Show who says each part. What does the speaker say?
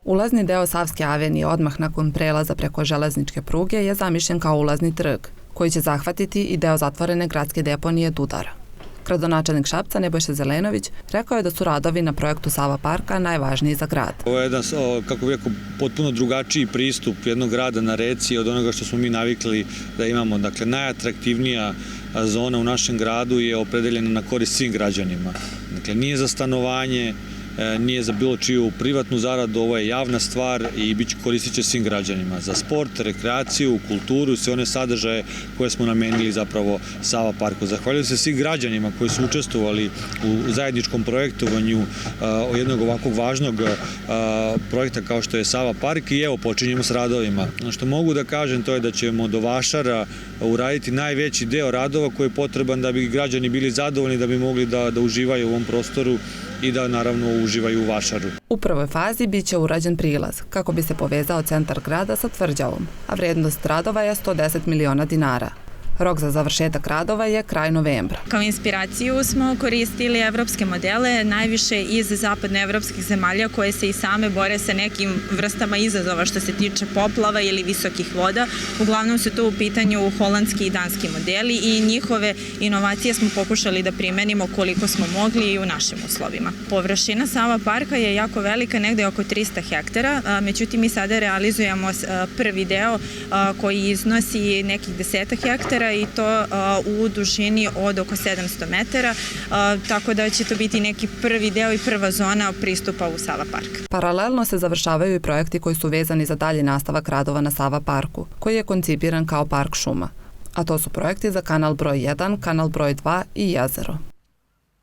Speaker 1: Ulazni deo Savske avenije odmah nakon prelaza preko železničke pruge je zamišljen kao ulazni trg, koji će zahvatiti i deo zatvorene gradske deponije Dudar. Gradonačelnik Šapca Nebojša Zelenović rekao je da su radovi na projektu Sava parka najvažniji za grad.
Speaker 2: Ovo je jedan, kako bih rekao, potpuno drugačiji pristup jednog grada na reci od onoga što smo mi navikli da imamo. Dakle, najatraktivnija zona u našem gradu je opredeljena na korist svim građanima. Dakle, nije za stanovanje, nije za bilo čiju privatnu zaradu, ovo je javna stvar i koristit će svim građanima za sport, rekreaciju, kulturu, sve one sadržaje koje smo namenili zapravo Sava parku. Zahvaljujem se svim građanima koji su učestvovali u zajedničkom projektovanju jednog ovakvog važnog projekta kao što je Sava park i evo počinjemo s radovima. Ono što mogu da kažem to je da ćemo do Vašara uraditi najveći deo radova koji je potreban da bi građani bili zadovoljni, da bi mogli da uživaju u ovom prostoru i da naravno uživaju u Vašaru.
Speaker 1: U prvoj fazi biće urađen prilaz kako bi se povezao centar grada sa tvrđavom, a vrijednost radova je 110 miliona dinara. Rok za završetak radova je kraj novembra.
Speaker 3: Kao inspiraciju smo koristili evropske modele, najviše iz zapadnoevropskih zemalja koje se i same bore sa nekim vrstama izazova što se tiče poplava ili visokih voda. Uglavnom su to u pitanju holandski i danski modeli i njihove inovacije smo pokušali da primenimo koliko smo mogli i u našim uslovima. Površina Sava parka je jako velika, negde oko 300 hektara, međutim mi sada realizujemo prvi deo koji iznosi nekih 10 hektara i to u dužini od oko 700 metara, tako da će to biti neki prvi deo i prva zona pristupa u Sava park.
Speaker 1: Paralelno se završavaju i projekti koji su vezani za dalji nastavak radova na Sava parku, koji je koncipiran kao park šuma. A to su projekti za kanal broj 1, kanal broj 2 i jezero.